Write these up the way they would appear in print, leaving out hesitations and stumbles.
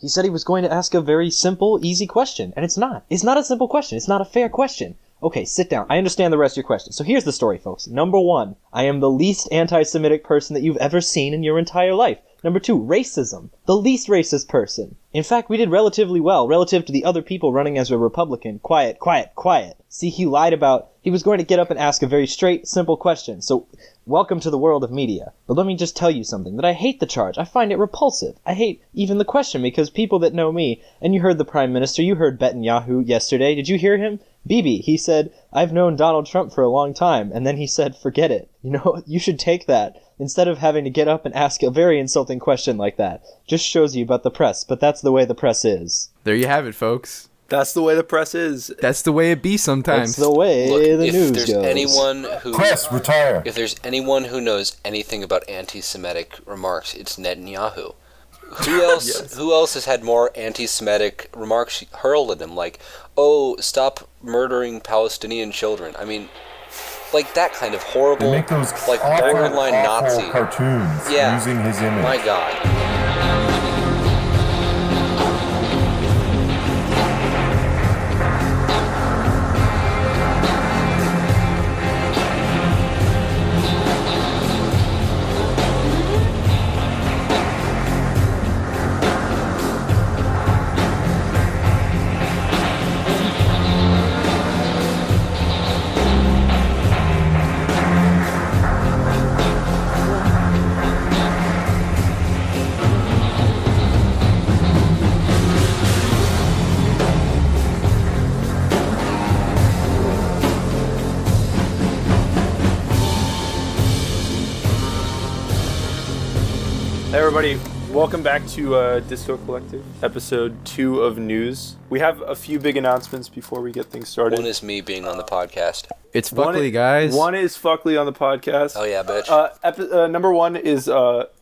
He said he was going to ask a very simple, easy question, and it's not. It's not a simple question. It's not a fair question. Okay, sit down. I understand the rest of your question. So here's the story, folks. Number 1, I am the least anti-Semitic person that you've ever seen in your entire life. Number 2, racism. The least racist person. In fact, we did relatively well, relative to the other people running as a Republican. Quiet, quiet, quiet. See, he lied about, he was going to get up and ask a very straight, simple question. So, welcome to the world of media. But let me just tell you something, that I hate the charge. I find it repulsive. I hate even the question, because people that know me, and you heard the Prime Minister, you heard Netanyahu yesterday, did you hear him? Bibi, he said, I've known Donald Trump for a long time, and then he said, forget it. You know, you should take that, instead of having to get up and ask a very insulting question like that. Just shows you about the press, but that's the way the press is. There you have it, folks. That's the way the press is. That's the way it be sometimes. That's the way the news goes. If there's anyone who knows anything about anti-Semitic remarks, it's Netanyahu. Who else? Yes. Who else has had more anti-Semitic remarks hurled at him? Like, oh, stop murdering Palestinian children. I mean, like that kind of horrible, they make those like borderline Nazi cartoons using his image. My God. Everybody, welcome back to Disco Collective, episode 2 of News. We have a few big announcements before we get things started. One is me being on the podcast. It's Fuckley, guys. One is Fuckley on the podcast. Oh yeah, bitch. Number 1 is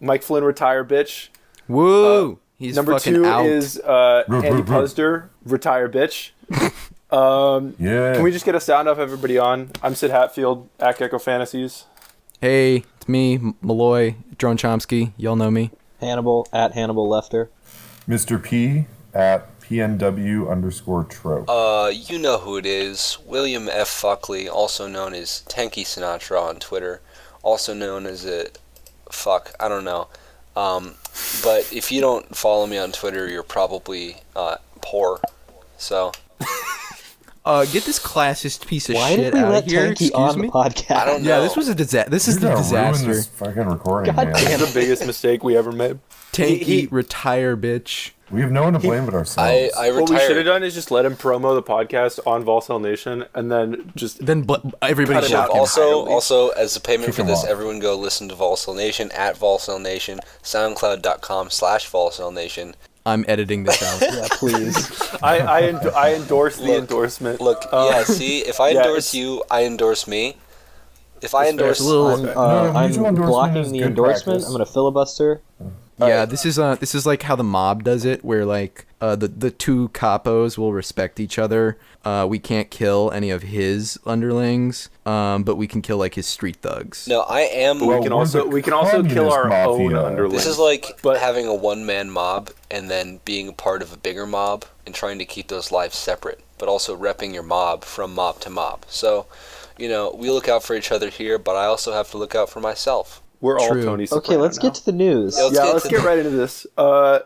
Mike Flynn, retire, bitch. Woo! He's number fucking 2 out. is Andy Puzder, retire, bitch. Yeah. Can we just get a sound off everybody on? I'm Sid Hatfield, at Gecko Fantasies. Hey, it's me, Malloy, Drone Chomsky. Y'all know me. Hannibal, at Hannibal Lefter. Mr. P, at PNW_trope. You know who it is. William F. Fuckley, also known as Tanky Sinatra on Twitter. Also known as I don't know. But if you don't follow me on Twitter, you're probably poor. So... Get this classist piece of shit out of here. Excuse on me? The podcast? I don't know. Yeah, this was a disaster. This is the disaster. Ruin this fucking recording, God man. damn. It's the biggest mistake we ever made. Tanky, retire, bitch. We have no one to blame but ourselves. I retired. What we should have done is just let him promo the podcast on Volcel Nation, and then just everybody cut it out. Also, as a payment Kick for him this, off. everyone go listen to Volcel Nation at Volcel Nation, SoundCloud.com/Volcel Nation. I'm editing this out. Yeah, please. I endorse the endorsement. Look, see, if I endorse you, I endorse me. If I endorse... I'm mutual endorsement blocking is the good endorsement. practice. I'm going to filibuster. Yeah, this is like how the mob does it, where like the two capos will respect each other. We can't kill any of his underlings, but we can kill like his street thugs. No, I am... But we can also kill our own underlings. This is like having a one-man mob and then being a part of a bigger mob and trying to keep those lives separate, but also repping your mob from mob to mob. So, you know, we look out for each other here, but I also have to look out for myself. We're all True. Tony Soprano. Okay, let's get to the news. Let's get right into this. Let's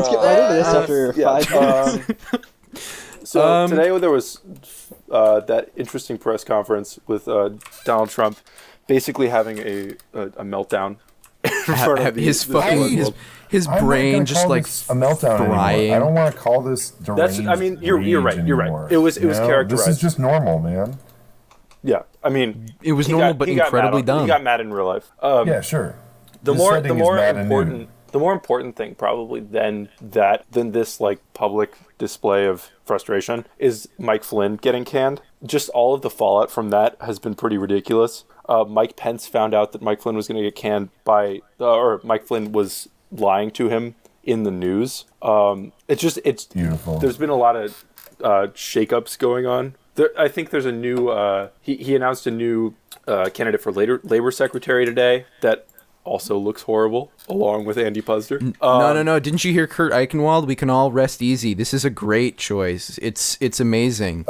get right into this after 5 minutes. So today there was that interesting press conference with Donald Trump basically having a meltdown in front of his brain just like a meltdown frying. Anymore. I don't want to call this deranged. You're right. Anymore. It was characterized. This is just normal, man. Yeah, I mean, it was normal but incredibly dumb. He got mad in real life. Yeah, sure. The more important thing probably than this like public display of frustration is Mike Flynn getting canned. Just all of the fallout from that has been pretty ridiculous. Mike Pence found out that Mike Flynn was going to get canned or Mike Flynn was lying to him in the news. It's beautiful. There's been a lot of shakeups going on. I think there's a new. He announced a new candidate for labor secretary today that also looks horrible, along with Andy Puzder. No. Didn't you hear Kurt Eichenwald? We can all rest easy. This is a great choice. It's amazing.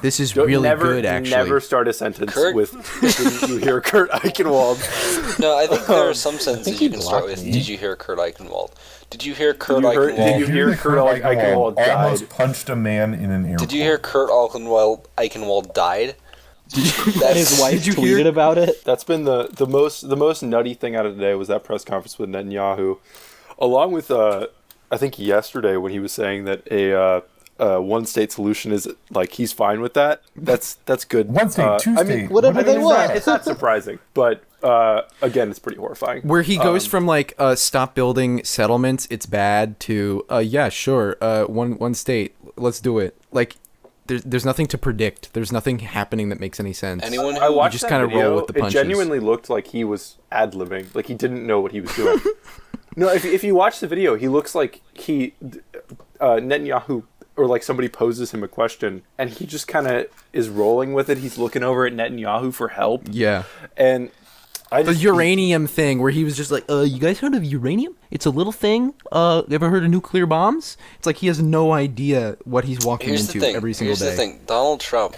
This is really good, actually. Never start a sentence with, didn't you hear Kurt Eichenwald? No, I think there are some sentences you can start with, did you hear Kurt Eichenwald? Did you hear Kurt Eichenwald? Did you hear Kurt Eichenwald died? Almost punched a man in an airport. Did you hear Kurt Eichenwald died? And his wife tweeted about it. That's been the most nutty thing out of the day was that press conference with Netanyahu, along with I think yesterday when he was saying that a one-state solution is like he's fine with that. That's good. One state, two state, I mean, whatever they want. It's not surprising, but again, it's pretty horrifying. Where he goes from like stop building settlements, it's bad, to yeah, sure, one state, let's do it. Like. There's nothing to predict. There's nothing happening that makes any sense. I watched just that kind of video, roll with the punches. It genuinely looked like he was ad-libbing, like he didn't know what he was doing. No, if you watch the video, he looks like Netanyahu, or like somebody poses him a question, and he just kind of is rolling with it. He's looking over at Netanyahu for help. Yeah. And the uranium thing, where he was just like, you guys heard of uranium? It's a little thing. Ever heard of nuclear bombs? It's like he has no idea what he's walking into every single day. Here's the thing. Donald Trump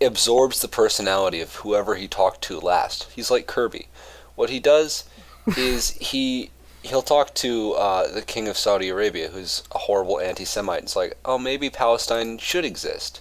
absorbs the personality of whoever he talked to last. He's like Kirby. What he does is he'll talk to the king of Saudi Arabia, who's a horrible anti-Semite. It's like, oh, maybe Palestine should exist.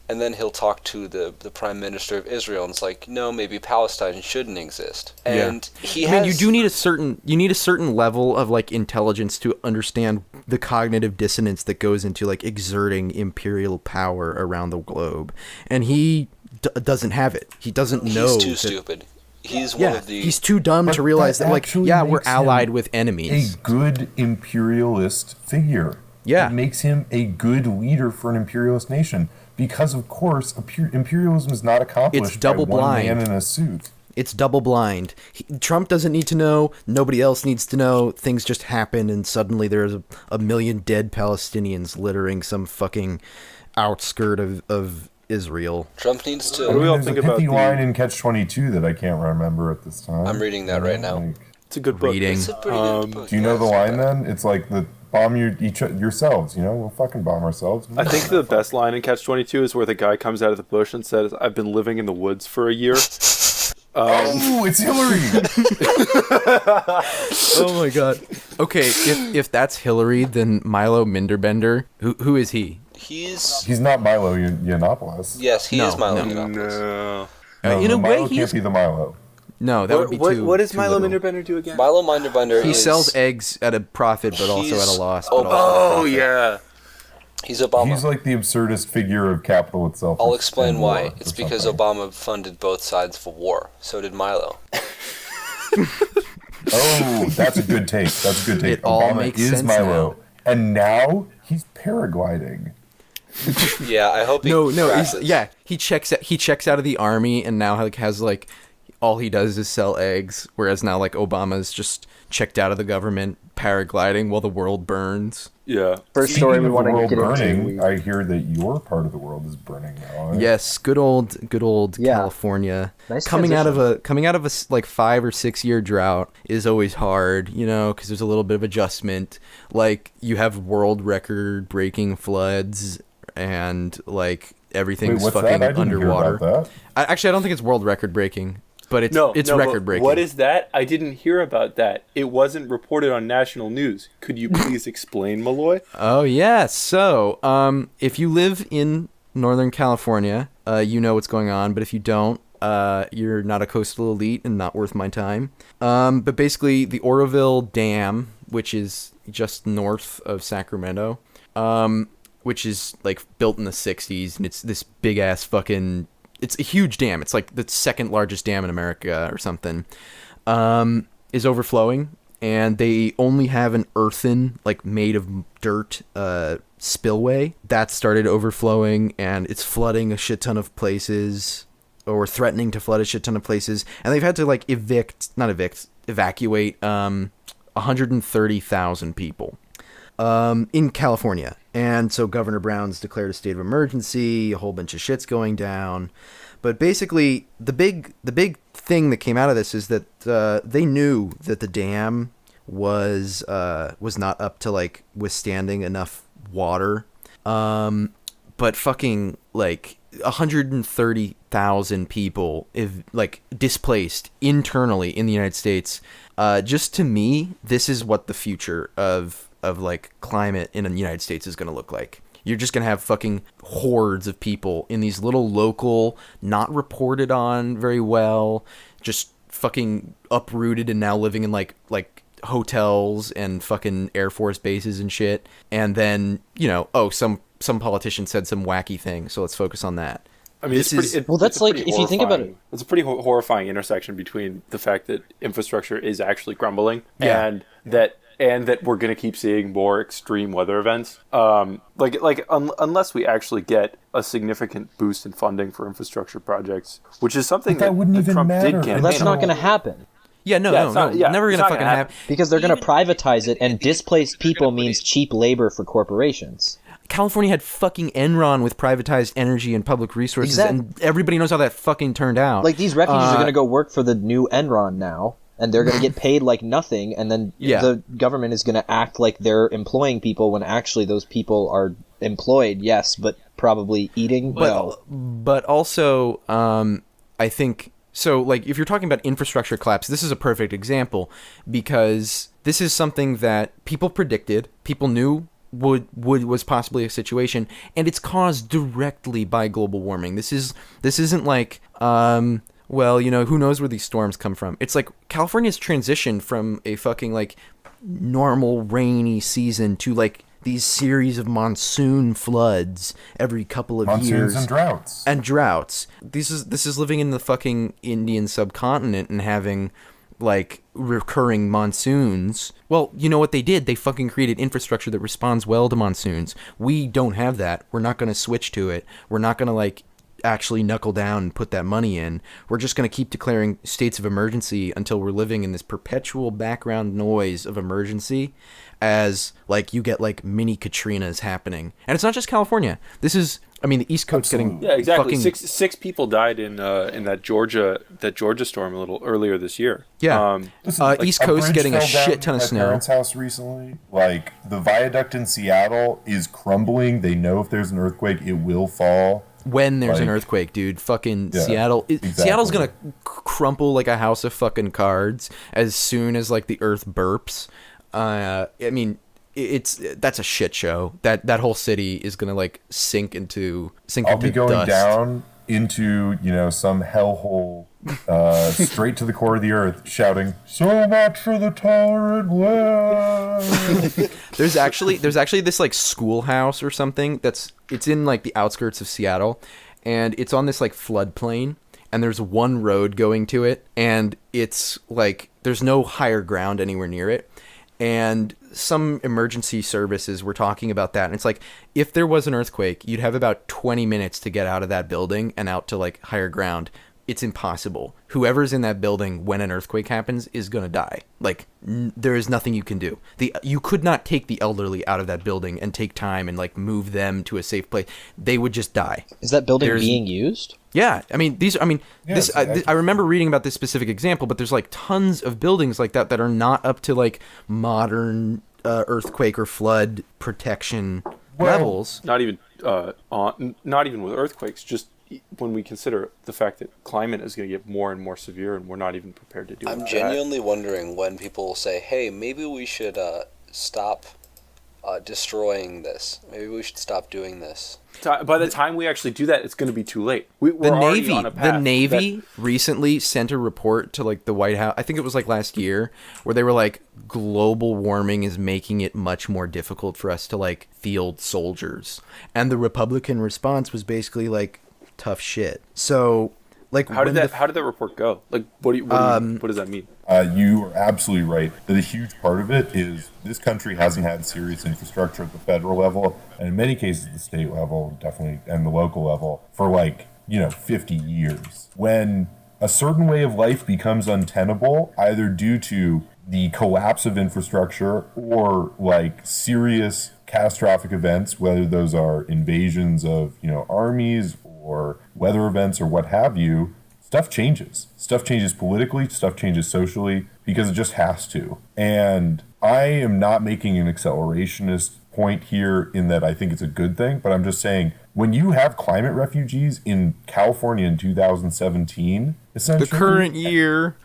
And then he'll talk to the prime minister of Israel, and it's like, no, maybe Palestine shouldn't exist. And you do need a certain level of like intelligence to understand the cognitive dissonance that goes into like exerting imperial power around the globe. And he doesn't have it. He doesn't know. He's too stupid. He's one of the. He's too dumb to realize that like, yeah, we're allied with enemies. A good imperialist figure. Yeah, it makes him a good leader for an imperialist nation. Because, of course, imperialism is not accomplished by one man in a suit. It's double blind. Trump doesn't need to know. Nobody else needs to know. Things just happen, and suddenly there's a million dead Palestinians littering some fucking outskirt of Israel. Trump needs to... What do we all think about the line in Catch-22 that I can't remember at this time? I'm reading that right now. It's a good book. It's a pretty good book. Do you know the line then? It's like bomb yourselves, we'll fucking bomb ourselves. I think the best line in Catch-22 is where the guy comes out of the bush and says, I've been living in the woods for a year. It's Hillary! Oh my god. Okay, if that's Hillary, then Milo Minderbender, who is he? He's not Milo Yiannopoulos. Yes, he is Milo Yiannopoulos. No, in a way, Milo can't be the Milo. No, that would be too. What does too Milo little. Minderbender do again? Milo Minderbender He sells eggs at a profit, but also at a loss. Yeah. He's Obama. He's like the absurdist figure of capital itself. I'll explain why. It's because Obama funded both sides of a war. So did Milo. Oh, that's a good take. It all Obama makes is sense Milo. now. And now he's paragliding. Yeah, I hope he No, he checks out of the army and now has like all he does is sell eggs, whereas now like Obama's just checked out of the government, paragliding while the world burns. Yeah. First story we want to get into. I hear that your part of the world is burning now. Yes, good old California. Nice coming transition. out of a like 5 or 6 year drought is always hard, because there's a little bit of adjustment. Like you have world record breaking floods and like everything's fucking underwater. Actually, I don't think it's world record breaking. But it's record breaking. What is that? I didn't hear about that. It wasn't reported on national news. Could you please explain, Malloy? Oh yeah. So, if you live in Northern California, you know what's going on. But if you don't, you're not a coastal elite and not worth my time. But basically, the Oroville Dam, which is just north of Sacramento, which is like built in the '60s, and it's this big ass fucking. It's a huge dam. It's like the second largest dam in America or something, is overflowing. And they only have an earthen, like made of dirt, spillway that started overflowing, and it's flooding a shit ton of places, or threatening to flood a shit ton of places. And they've had to like evacuate 130,000 people in California. And so Governor Brown's declared a state of emergency, a whole bunch of shit's going down. But basically, the big thing that came out of this is that they knew that the dam was not up to like withstanding enough water. But fucking like 130,000 people displaced internally in the United States. Just to me, this is what the future of like climate in the United States is going to look like. You're just going to have fucking hordes of people in these little local, not reported on very well, just fucking uprooted and now living in like hotels and fucking Air Force bases and shit. And then, some politician said some wacky thing, so let's focus on that. I mean, that's like, if you think about it, it's a pretty horrifying intersection between the fact that infrastructure is actually crumbling and that we're going to keep seeing more extreme weather events. Unless we actually get a significant boost in funding for infrastructure projects, which is something that Trump did campaign. That's not going to happen. Yeah, no, never going to fucking happen. Because they're going to privatize it, and displaced people means cheap labor for corporations. California had fucking Enron with privatized energy and public resources, and everybody knows how that fucking turned out. Like, these refugees are going to go work for the new Enron now, and they're going to get paid like nothing, and then the government is going to act like they're employing people when actually those people are employed, yes, but probably eating, no. But also, I think... So, like, if you're talking about infrastructure collapse, this is a perfect example, because this is something that people predicted, people knew was possibly a situation, and it's caused directly by global warming. This isn't like, who knows where these storms come from. It's like California's transitioned from a fucking, like, normal rainy season to, like, these series of monsoon floods every couple of years. Monsoons and droughts. This is living in the fucking Indian subcontinent and having like recurring monsoons. Well, you know what they did? They fucking created infrastructure that responds well to monsoons. We don't have that. We're not going to switch to it. We're not going to like actually knuckle down and put that money in. We're just going to keep declaring states of emergency until we're living in this perpetual background noise of emergency as like you get like mini Katrinas happening. And it's not just California. This is, I mean, the East Coast getting exactly. fucking... Six people died in that Georgia storm a little earlier this year. Yeah. East Coast getting a shit ton of snow. My parents' house recently. Like, the viaduct in Seattle is crumbling. They know if there's an earthquake, it will fall. When there's an earthquake, dude. Fucking Seattle. Exactly. Seattle's gonna crumple like a house of fucking cards as soon as like the earth burps. I mean, that's a shit show. That whole city is gonna like sink into dust. I'll be going down into some hellhole, straight to the core of the earth, shouting, "So much for the tolerant West." There's actually this like schoolhouse or something it's in like the outskirts of Seattle, and it's on this like floodplain, and there's one road going to it, and it's like there's no higher ground anywhere near it. And some emergency services were talking about that. And it's like, if there was an earthquake, you'd have about 20 minutes to get out of that building and out to like higher ground. It's impossible. Whoever's in that building when an earthquake happens is going to die. Like, there is nothing you can do. You could not take the elderly out of that building and take time and like move them to a safe place. They would just die. Is that building being used? Yeah, I remember reading about this specific example, but there's like tons of buildings like that are not up to like modern earthquake or flood protection levels. Not even with earthquakes. Just when we consider the fact that climate is going to get more and more severe, and we're not even prepared to do. I'm genuinely wondering when people will say, "Hey, maybe we should stop destroying this. Maybe we should stop doing this." By the time we actually do that, it's going to be too late. The Navy recently sent a report to like the White House. I think it was like last year, where they were like, global warming is making it much more difficult for us to like field soldiers. And the Republican response was basically like, tough shit. So like, how did that report go? Like, what does that mean? You are absolutely right that a huge part of it is this country hasn't had serious infrastructure at the federal level, and in many cases the state level, definitely, and the local level, for 50 years. When a certain way of life becomes untenable, either due to the collapse of infrastructure or like serious catastrophic events, whether those are invasions of armies or weather events or what have you, stuff changes. Stuff changes politically, stuff changes socially, because it just has to. And I am not making an accelerationist point here in that I think it's a good thing, but I'm just saying when you have climate refugees in California in 2017, essentially... The current year...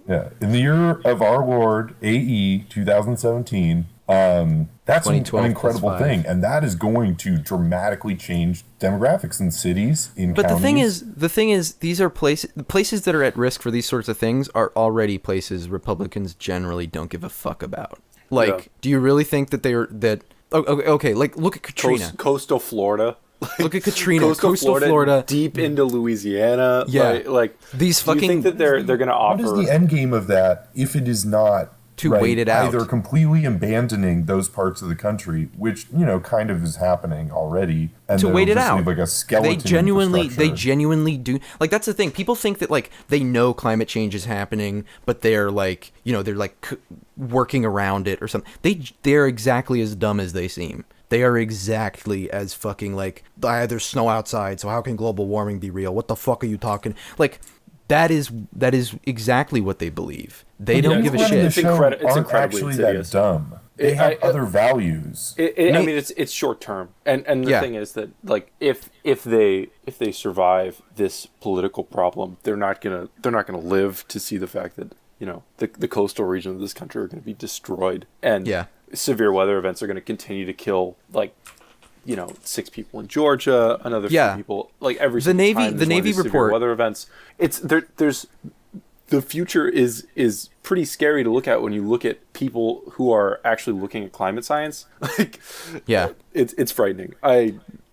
Yeah, in the year of our Lord, AE 2017, that's an incredible thing, and that is going to dramatically change demographics in cities, in but counties. the thing is, these are places that are at risk for these sorts of things are already places Republicans generally don't give a fuck about. Like, do you really think that okay, like, look at Katrina. Coastal Florida. Look at Katrina. Coastal Florida, deep into Louisiana. Yeah, like these fucking. Do you think that they're going to offer? What is the end game of that if it is not to wait it out? Either completely abandoning those parts of the country, which kind of is happening already, and to wait it out, like a skeleton. They genuinely do. Like, that's the thing. People think that, like, they know climate change is happening, but they're like, they're like working around it or something. They're exactly as dumb as they seem. They are exactly as fucking like, there's snow outside, so how can global warming be real? What the fuck are you talking? Like, that is exactly what they believe. They don't give a shit. It's incredibly actually insidious. That dumb. They have other values. I mean, it's short term, and the thing is that, like, if they survive this political problem, they're not gonna live to see the fact that the coastal region of this country are going to be destroyed, and severe weather events are going to continue to kill, like, 6 people in Georgia, another few people, like, every single time. The Navy report, weather events. It's there's the future is pretty scary to look at when you look at people who are actually looking at climate science. Like, it's frightening.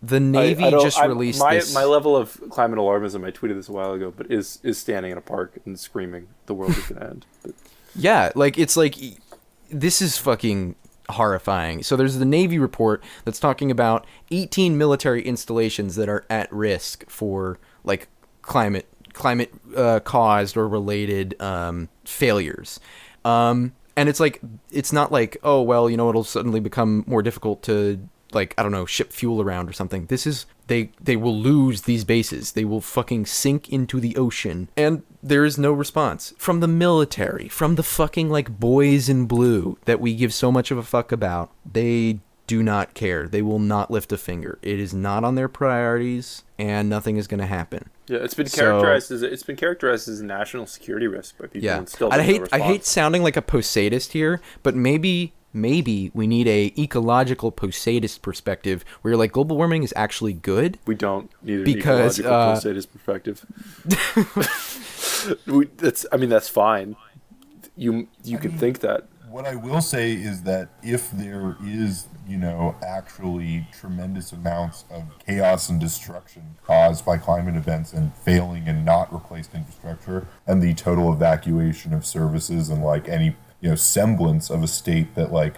The Navy released this. My level of climate alarmism, I tweeted this a while ago, but is standing in a park and screaming the world is going to end. But. Yeah, like, it's like, this is fucking horrifying. So there's the Navy report that's talking about 18 military installations that are at risk for, like, climate caused or related failures. And it's like, it's not like, oh, well, it'll suddenly become more difficult to, like, I don't know, ship fuel around or something. This is, they will lose these bases. They will fucking sink into the ocean. And there is no response from the military, from the fucking, like, boys in blue that we give so much of a fuck about. They do not care. They will not lift a finger. It is not on their priorities, and nothing is going to happen. Yeah, it's been characterized as a national security risk by people. And still, I hate sounding like a posadist here, but maybe we need a ecological posadist perspective where you're like, global warming is actually good. We don't need an ecological posadist perspective. That's fine. You can think that. What I will say is that if there is, actually tremendous amounts of chaos and destruction caused by climate events and failing and not replaced infrastructure and the total evacuation of services and, like, any semblance of a state that, like,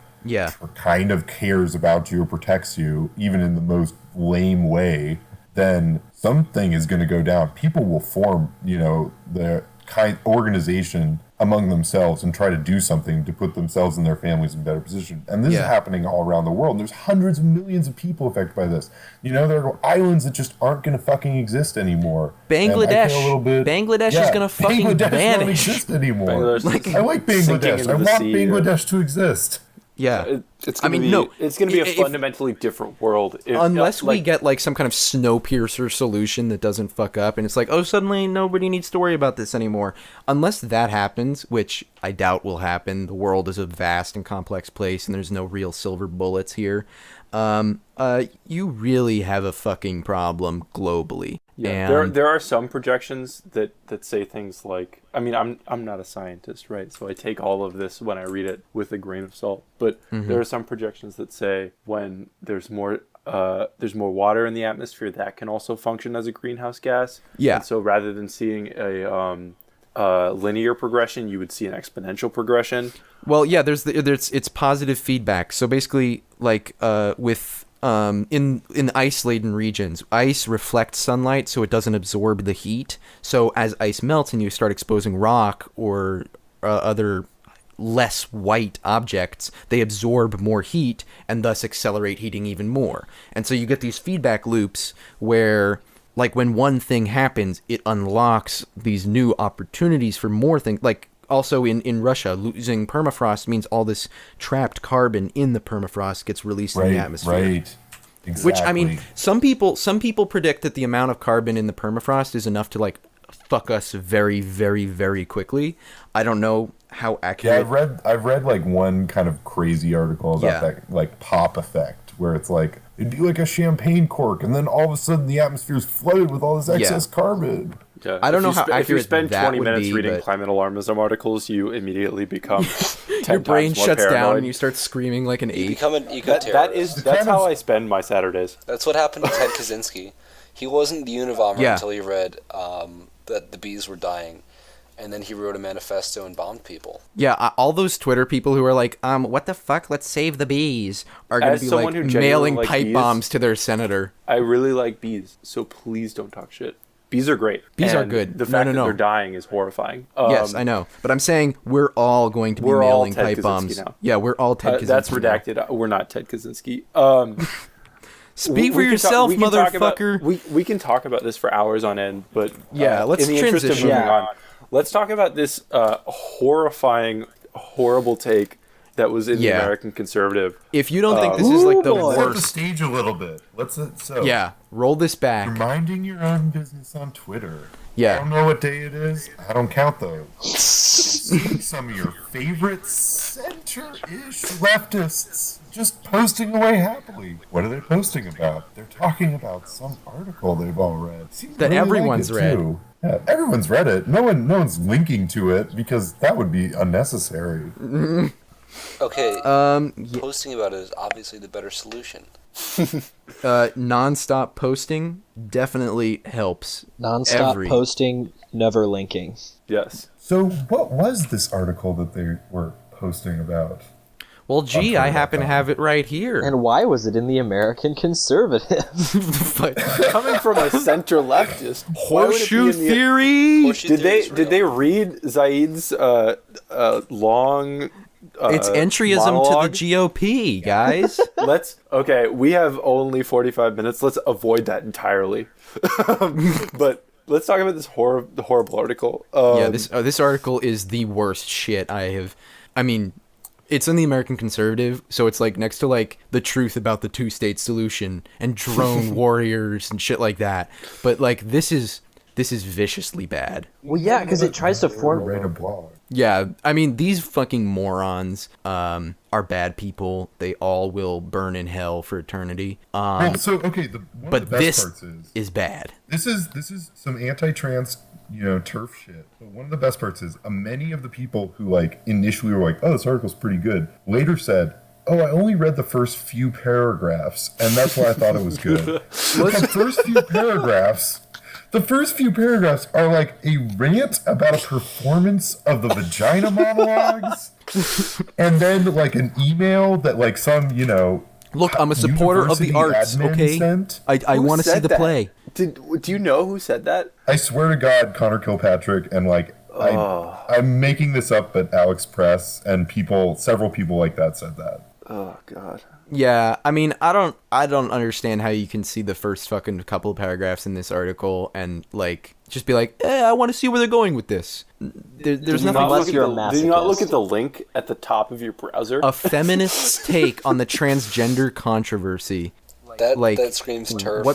kind of cares about you or protects you, even in the most lame way, then something is going to go down. People will form, the kind organization among themselves and try to do something to put themselves and their families in a better position. And this is happening all around the world. And there's hundreds of millions of people affected by this. There are islands that just aren't going to fucking exist anymore. Bangladesh is going to fucking vanish. Don't exist anymore. I like Bangladesh. I want Bangladesh to exist. Yeah, it's going to be a fundamentally different world unless we get, like, some kind of Snowpiercer solution that doesn't fuck up, and it's like, oh, suddenly nobody needs to worry about this anymore. Unless that happens, which I doubt will happen. The world is a vast and complex place, and there's no real silver bullets here. You really have a fucking problem globally. Yeah, there are some projections that say things like, I mean, I'm not a scientist, right? So I take all of this when I read it with a grain of salt. But there are some projections that say when there's more water in the atmosphere, that can also function as a greenhouse gas. Yeah. And so rather than seeing a linear progression, you would see an exponential progression. Well, yeah, it's positive feedback. So basically, like, in ice-laden regions, ice reflects sunlight, so it doesn't absorb the heat. So as ice melts and you start exposing rock or other less white objects, they absorb more heat and thus accelerate heating even more. And so you get these feedback loops where like when one thing happens, it unlocks these new opportunities for more things. Like also in Russia, losing permafrost means all this trapped carbon in the permafrost gets released in the atmosphere. Right. Exactly. Which, I mean, some people predict that the amount of carbon in the permafrost is enough to like fuck us very, very, very quickly. I don't know how accurate. Yeah, I've read like one kind of crazy article about that like pop effect, where it's like it'd be like a champagne cork, and then all of a sudden the atmosphere is flooded with all this excess carbon. Yeah. I don't know how accurate if you spend that 20 would minutes be, reading but climate alarmism articles, you immediately become 10 your brain times more shuts paranoid. down and you start screaming like an You ape. become an eco-terrorist. That's how I spend my Saturdays. That's what happened to Ted Kaczynski. He wasn't the Unabomber Yeah. until he read that the bees were dying, and then he wrote a manifesto and bombed people. Yeah, all those Twitter people who are like, what the fuck, let's save the bees, are going to be like mailing pipe bombs to their senator. I really like bees, so please don't talk shit. Bees are great. Bees and are good. The fact No. that they're dying is horrifying. Yes, I know. But I'm saying we're all going to be mailing pipe bombs. Now. Yeah, we're all Ted Kaczynski. That's redacted. Now. We're not Ted Kaczynski. Speak for yourself, motherfucker. We can talk about this for hours on end, but let's in the interest of transition. moving on, let's talk about this horrifying, horrible take that was in the American Conservative. If you don't think this is like the Let's set the worst, stage a little bit. roll this back. Minding your own business on Twitter. Yeah. I don't know what day it is. I don't count those. See some of your favorite center-ish leftists just posting away happily. What are they posting about? They're talking about some article they've all read. Seems That really everyone's like it, read. too. Yeah, everyone's read it. No one's linking to it because that would be unnecessary. Okay, posting about it is obviously the better solution. Non-stop posting definitely helps. Non-stop posting, never linking. Yes. So what was this article that they were posting about? Well, gee, I happen to have it right here. And why was it in the American Conservative? Coming from a center leftist, Horseshoe theory. Did they read Zaid's long? It's entryism monologue? to the GOP, guys. We have only 45 minutes. Let's avoid that entirely. But let's talk about this horrible article. This article is the worst shit I have. I mean, it's in the American Conservative, so it's like next to like the truth about the two-state solution and drone warriors and shit like that. But like this is viciously bad. Well, yeah, because it tries to Write a blog. Yeah, I mean, these fucking morons are bad people. They all will burn in hell for eternity. One of the best parts is bad. This is some anti-trans, turf shit. But one of the best parts is many of the people who like initially were like, "Oh, this article's pretty good," later said, "Oh, I only read the first few paragraphs, and that's why I thought it was good." The first few paragraphs are like a rant about a performance of the vagina monologues, and then like an email that like some, Look, I'm a supporter of the arts, okay? Sent. I want to see the play. Do you know who said that? I swear to God, Connor Kilpatrick, and like I'm making this up, but Alex Press and several people like that said that. Oh God. Yeah, I mean, I don't understand how you can see the first fucking couple of paragraphs in this article and like just be like, I want to see where they're going with this. There's nothing. Unless you're a masochist. Do you not look at the link at the top of your browser? A feminist's take on the transgender controversy. That screams turf. On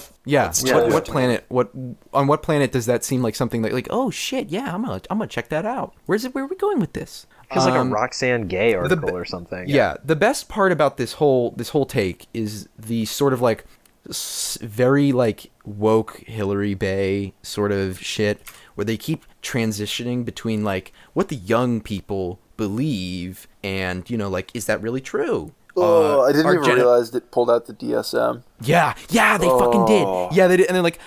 what planet does that seem like something like oh shit, yeah, I'm gonna check that out. Where are we going with this? It's like a Roxanne Gay article or something. Yeah, the best part about this whole take is the sort of like very like woke Hillary Bay sort of shit where they keep transitioning between like what the young people believe and like is that really true? I didn't even realize it pulled out the DSM. Yeah, they fucking did. Yeah, they did, and they're like,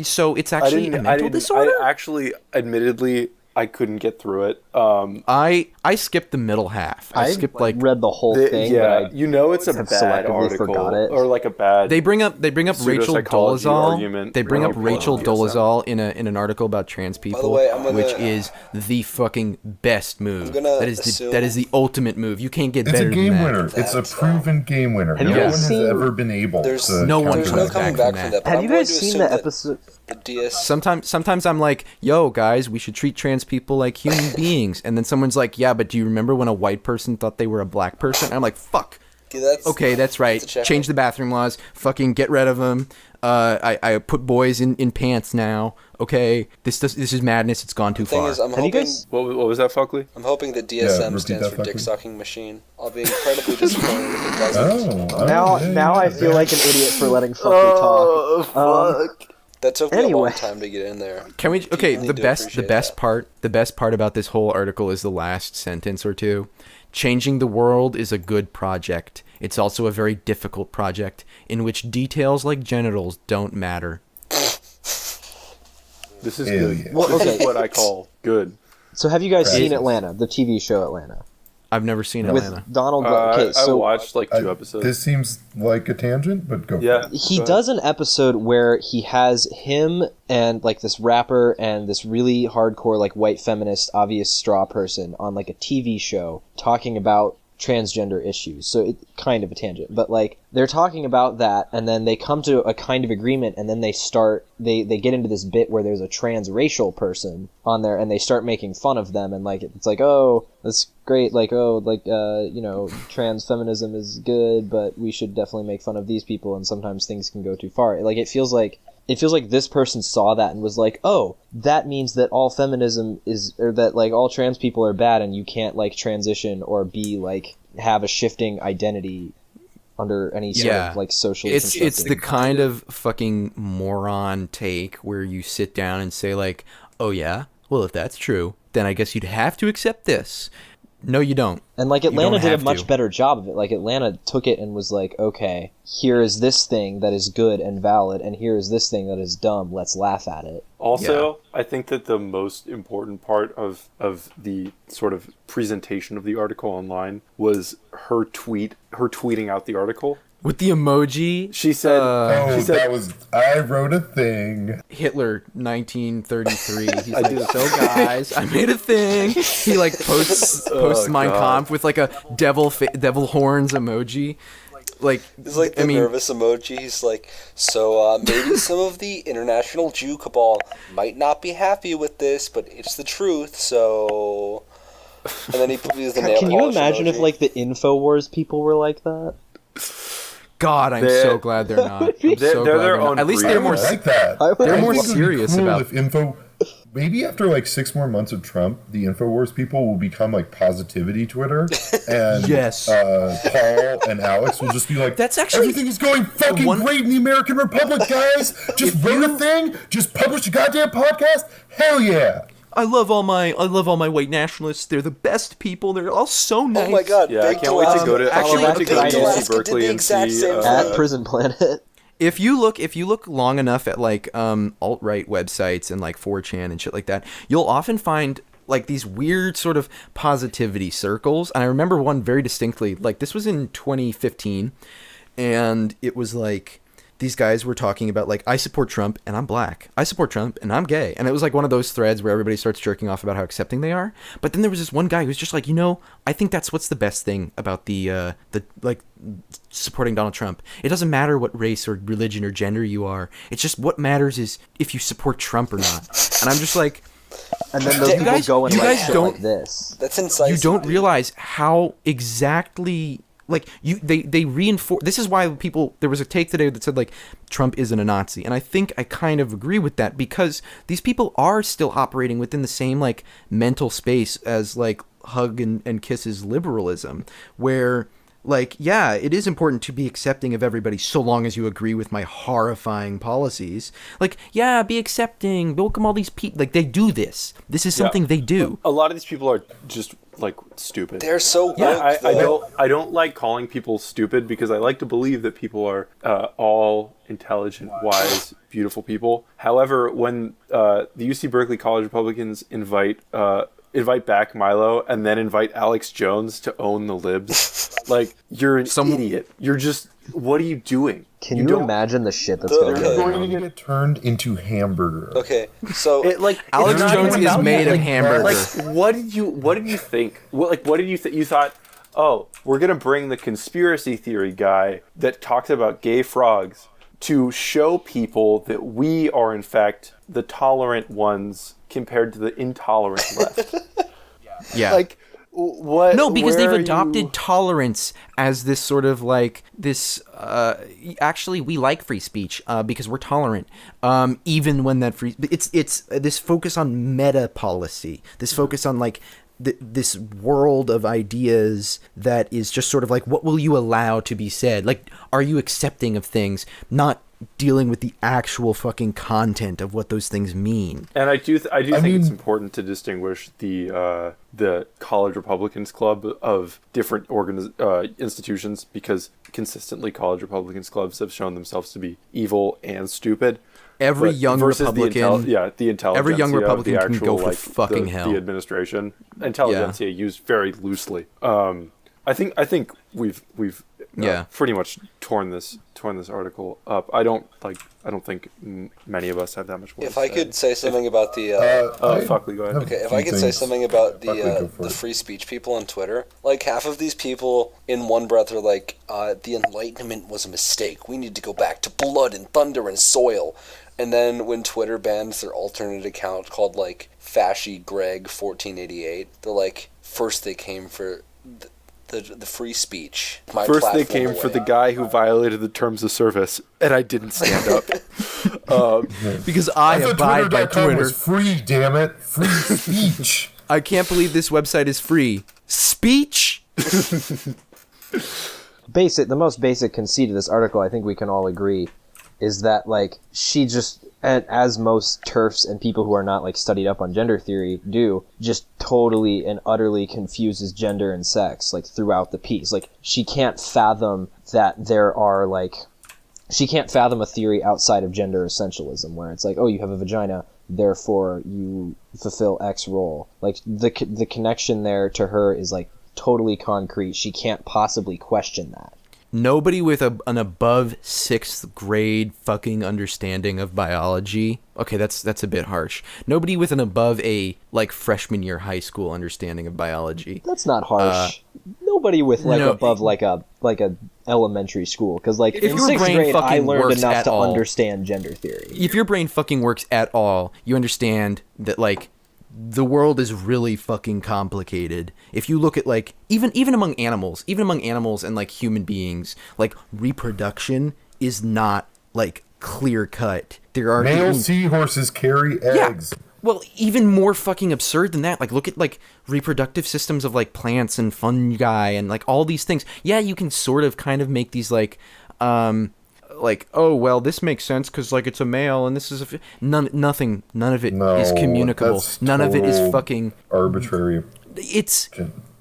so it's actually a mental disorder. I actually, admittedly, I couldn't get through it. I skipped the middle half. I skipped read the whole thing. Yeah, but it's a bad article or like a bad. They bring up Rachel Dolezal. They bring up Rachel Dolezal in an article about trans people, which is the fucking best move. That is the ultimate move. You can't get better than that. It's a game winner. It's a proven game winner. No one has ever been able to. No one comes back from that. Have you guys seen the episode? Sometimes I'm like, yo, guys, we should treat trans people like human beings. And then someone's like, yeah, but do you remember when a white person thought they were a black person? And I'm like, fuck. Okay, that's right. Change the bathroom laws. Fucking get rid of them. I put boys in pants now. Okay, this is madness. It's gone too far. Is, I'm hoping, what was that, Fuckley? I'm hoping that DSM stands for Dick Sucking Machine. I'll be incredibly disappointed if it doesn't. Now I feel like an idiot for letting Fuckley talk. Fuck. That took me a long time to get in there. Can we? Okay, the best part about this whole article is the last sentence or two. Changing the world is a good project. It's also a very difficult project in which details like genitals don't matter. This is good. Yeah. This is what I call good. So have you guys seen Atlanta, the TV show Atlanta? I've never seen Atlanta. With Donald. Okay, I watched like 2 episodes. This seems like a tangent, but go. Yeah, he does an episode where he has him and like this rapper and this really hardcore like white feminist obvious straw person on like a TV show talking about transgender issues. So it's kind of a tangent, but like they're talking about that, and then they come to a kind of agreement, and then they get into this bit where there's a transracial person on there, and they start making fun of them, and like it's like, oh, that's great, like, oh, like trans feminism is good, but we should definitely make fun of these people, and sometimes things can go too far. Like it feels like this person saw that and was like, oh, that means that all feminism is, or that like all trans people are bad, and you can't like transition or be like have a shifting identity under any sort of like socially constructed. It's the kind of fucking moron take where you sit down and say like, oh yeah, well if that's true, then I guess you'd have to accept this. No, you don't. And like Atlanta did a much better job of it. Like Atlanta took it and was like, okay, here is this thing that is good and valid, and here is this thing that is dumb. Let's laugh at it. Also, I think that the most important part of the sort of presentation of the article online was her tweeting out the article. With the emoji, she said, I wrote a thing. Hitler, 1933. He's like, so guys, I made a thing. He like posts Mein Kampf with like a devil horns emoji. Like, it's like the nervous emoji. He's like, so maybe some of the international Jew cabal might not be happy with this, but it's the truth. So, and then he uses the nail polish. Can you imagine if like the InfoWars people were like that? God, I'm so glad they're not. They're their own. At least they're more like that. They're more serious cool about. Maybe after like 6 more months of Trump, the InfoWars people will become like positivity Twitter, and Paul and Alex will just be like, "That's actually everything is going fucking great in the American Republic, guys. Just wrote a thing, just published a goddamn podcast. Hell yeah!" I love all my white nationalists. They're the best people. They're all so nice. Oh my god! Yeah, I can't wait to go to UC Berkeley and see at Prison Planet. If you look long enough at like alt-right websites and like 4chan and shit like that, you'll often find like these weird sort of positivity circles. And I remember one very distinctly. Like this was in 2015, and it was like these guys were talking about like, I support Trump and I'm black. I support Trump and I'm gay. And it was like one of those threads where everybody starts jerking off about how accepting they are. But then there was this one guy who's just like, I think that's what's the best thing about the like supporting Donald Trump. It doesn't matter what race or religion or gender you are. It's just what matters is if you support Trump or not. And I'm just like, and then those people go and like shit like this. That's incisive. You don't realize how exactly. Like they reinforce. This is why there was a take today that said like Trump isn't a Nazi, and I think I kind of agree with that because these people are still operating within the same like mental space as like hug and kisses liberalism, where like, yeah, it is important to be accepting of everybody so long as you agree with my horrifying policies. Like, yeah, be accepting, welcome all these people. Like, they do this. This is something they do. A lot of these people are just, like, stupid. They're so I don't like calling people stupid because I like to believe that people are all intelligent, wise, beautiful people. However, when the UC Berkeley College Republicans invite back Milo and then invite Alex Jones to own the libs, like, you're an idiot. You're just, what are you doing? Can you imagine the shit that's going to They're going to get turned into hamburger. Okay, so Alex Jones is made of hamburger. Like, what did you think? What did you think? You thought, oh, we're gonna bring the conspiracy theory guy that talks about gay frogs to show people that we are in fact the tolerant ones compared to the intolerant left. Yeah. Like, what? No, because they've adopted you... tolerance as this sort of like this. Actually, we like free speech because we're tolerant. Even when that free, it's this focus on meta policy. This focus on like this world of ideas that is just sort of like, what will you allow to be said? Like, are you accepting of things? Not dealing with the actual fucking content of what those things mean. And I think it's important to distinguish the College Republicans Club of different institutions, because consistently College Republicans clubs have shown themselves to be evil and stupid. Every young Republican, the intelligentsia, every young Republican the actual, can go for fucking hell. The administration, intelligentsia used very loosely. I think we've pretty much torn this article up. I don't think many of us have that much more. If I could say something about the Fuckley, go ahead. Okay, if I could say something about the free speech people on Twitter, like half of these people in one breath are like, the Enlightenment was a mistake. We need to go back to blood and thunder and soil. And then when Twitter bans their alternate account called like Fashy Greg 1488, they're like, first they came for the free speech. First they came for the guy who violated the terms of service, and I didn't stand up. Because I abide by Twitter. Was free, damn it. Free speech. I can't believe this website is free. Speech? The most basic conceit of this article, I think we can all agree, is that, like, she just, as most TERFs and people who are not, like, studied up on gender theory do, just totally and utterly confuses gender and sex, like, throughout the piece. Like, she can't fathom that there are, like, she can't fathom a theory outside of gender essentialism, where it's like, oh, you have a vagina, therefore you fulfill X role. Like, the connection there to her is, like, totally concrete. She can't possibly question that. Nobody with an above 6th grade fucking understanding of biology. Okay, that's a bit harsh. Nobody with an above a like freshman year high school understanding of biology. That's not harsh. Nobody with above like a elementary school, because like in 6th grade I learned enough to understand gender theory. If your brain fucking works at all, you understand that like the world is really fucking complicated. If you look at like even among animals and like human beings, like reproduction is not like clear cut. There are male seahorses carry eggs. Yeah. Well, even more fucking absurd than that. Like, look at like reproductive systems of like plants and fungi and like all these things. Yeah, you can sort of kind of make these like oh well, this makes sense because like it's a male and this is none of it is communicable. None of it is fucking arbitrary.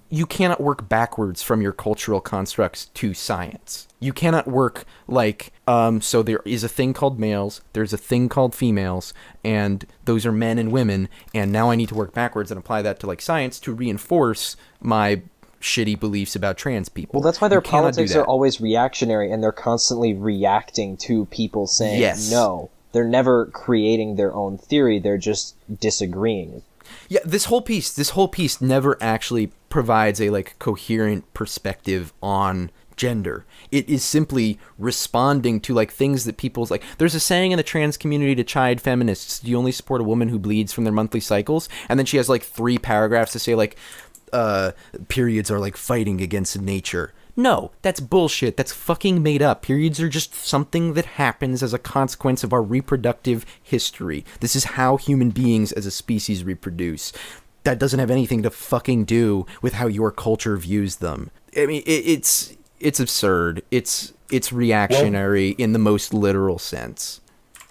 You cannot work backwards from your cultural constructs to science. You cannot work like so there is a thing called males, there's a thing called females, and those are men and women, and now I need to work backwards and apply that to like science to reinforce my shitty beliefs about trans people. Well, that's why their politics are always reactionary, and they're constantly reacting to people saying no. They're never creating their own theory, they're just disagreeing. Yeah, this whole piece never actually provides a like coherent perspective on gender. It is simply responding to like things that people's like, there's a saying in the trans community to chide feminists, do you only support a woman who bleeds from their monthly cycles? And then she has like 3 paragraphs to say like periods are like fighting against nature. No, that's bullshit. That's fucking made up. Periods are just something that happens as a consequence of our reproductive history. This is how human beings as a species reproduce. That doesn't have anything to fucking do with how your culture views them. I mean, it's it's absurd. It's reactionary in the most literal sense.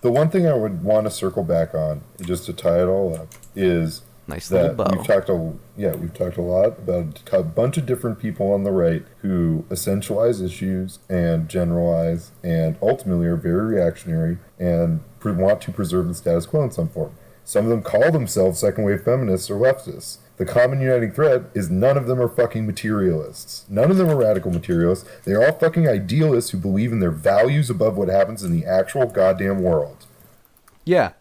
The one thing I would want to circle back on, just to tie it all up, is nice that little bow. we've talked a lot about a bunch of different people on the right who essentialize issues and generalize and ultimately are very reactionary and want to preserve the status quo in some form. Some of them call themselves second-wave feminists or leftists. The common uniting thread is none of them are fucking materialists. None of them are radical materialists. They're all fucking idealists who believe in their values above what happens in the actual goddamn world. Yeah.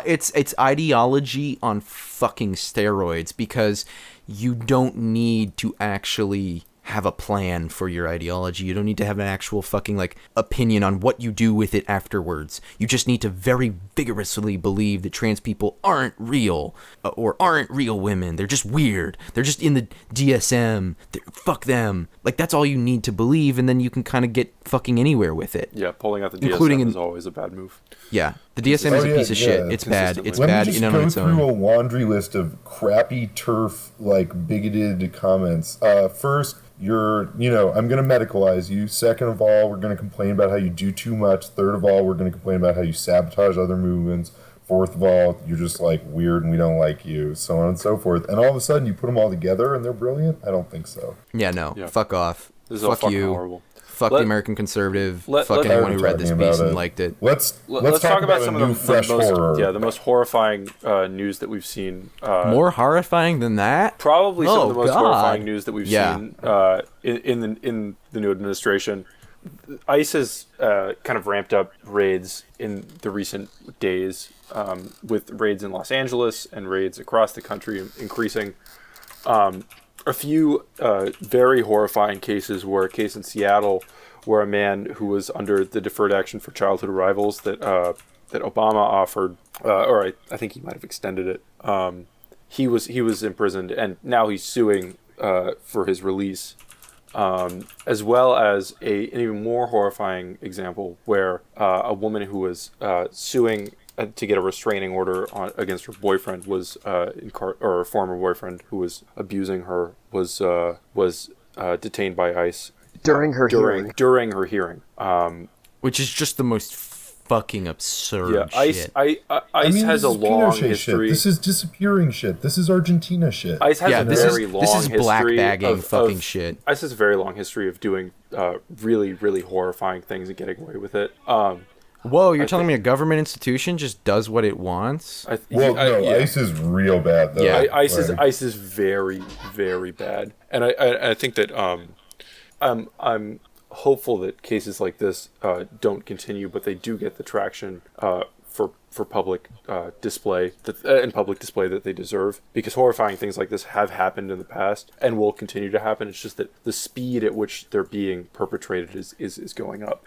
It's ideology on fucking steroids, because you don't need to actually have a plan for your ideology. You don't need to have an actual fucking, like, opinion on what you do with it afterwards. You just need to very vigorously believe that trans people aren't real, or aren't real women. They're just weird. They're just in the DSM. Fuck them. Like, that's all you need to believe, and then you can kind of get fucking anywhere with it. Yeah, pulling out the DSM is always a bad move. Yeah, the DSM is a piece of shit. It's bad. It's bad in and of its own. Let me just go through a laundry list of crappy turf, like, bigoted comments. First, I'm going to medicalize you. Second of all, we're going to complain about how you do too much. Third of all, we're going to complain about how you sabotage other movements. Fourth of all, you're just, like, weird and we don't like you. So on and so forth. And all of a sudden, you put them all together and they're brilliant? I don't think so. Yeah, no. Yeah. Fuck off. This is all fucking horrible. Fuck the American conservative. Fuck anyone who read this piece and liked it. Let's talk about some of the most horrifying news that we've seen. More horrifying than that? Probably some of the most horrifying news that we've seen in the new administration. ICE has kind of ramped up raids in the recent days, with raids in Los Angeles and raids across the country increasing. A few very horrifying cases were a case in Seattle where a man who was under the Deferred Action for Childhood Arrivals that Obama offered, or I think he might have extended it. He was imprisoned, and now he's suing for his release, as well as an even more horrifying example where a woman who was suing to get a restraining order against her boyfriend or a former boyfriend who was abusing her was detained by ICE during her hearing. Which is just the most fucking absurd shit. ICE has a long history. Shit. This is disappearing shit. This is Argentina shit. ICE has a very long history. This is black bagging fucking shit. ICE has a very long history of doing really, really horrifying things and getting away with it. Whoa, you're telling me a government institution just does what it wants? ICE is real bad, though. Yeah, ICE is very, very bad. And I think that I'm hopeful that cases like this don't continue, but they do get the traction for public display that they deserve, because horrifying things like this have happened in the past and will continue to happen. It's just that the speed at which they're being perpetrated is going up.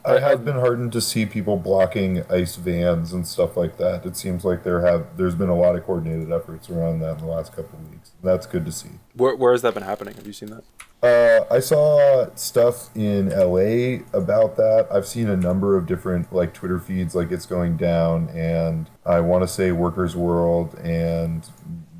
I have been heartened to see people blocking ICE vans and stuff like that. It seems like there's been a lot of coordinated efforts around that in the last couple of weeks. That's good to see. Where has that been happening? Have you seen that? I saw stuff in LA about that. I've seen a number of different Twitter feeds it's going down, and I want to say Workers World and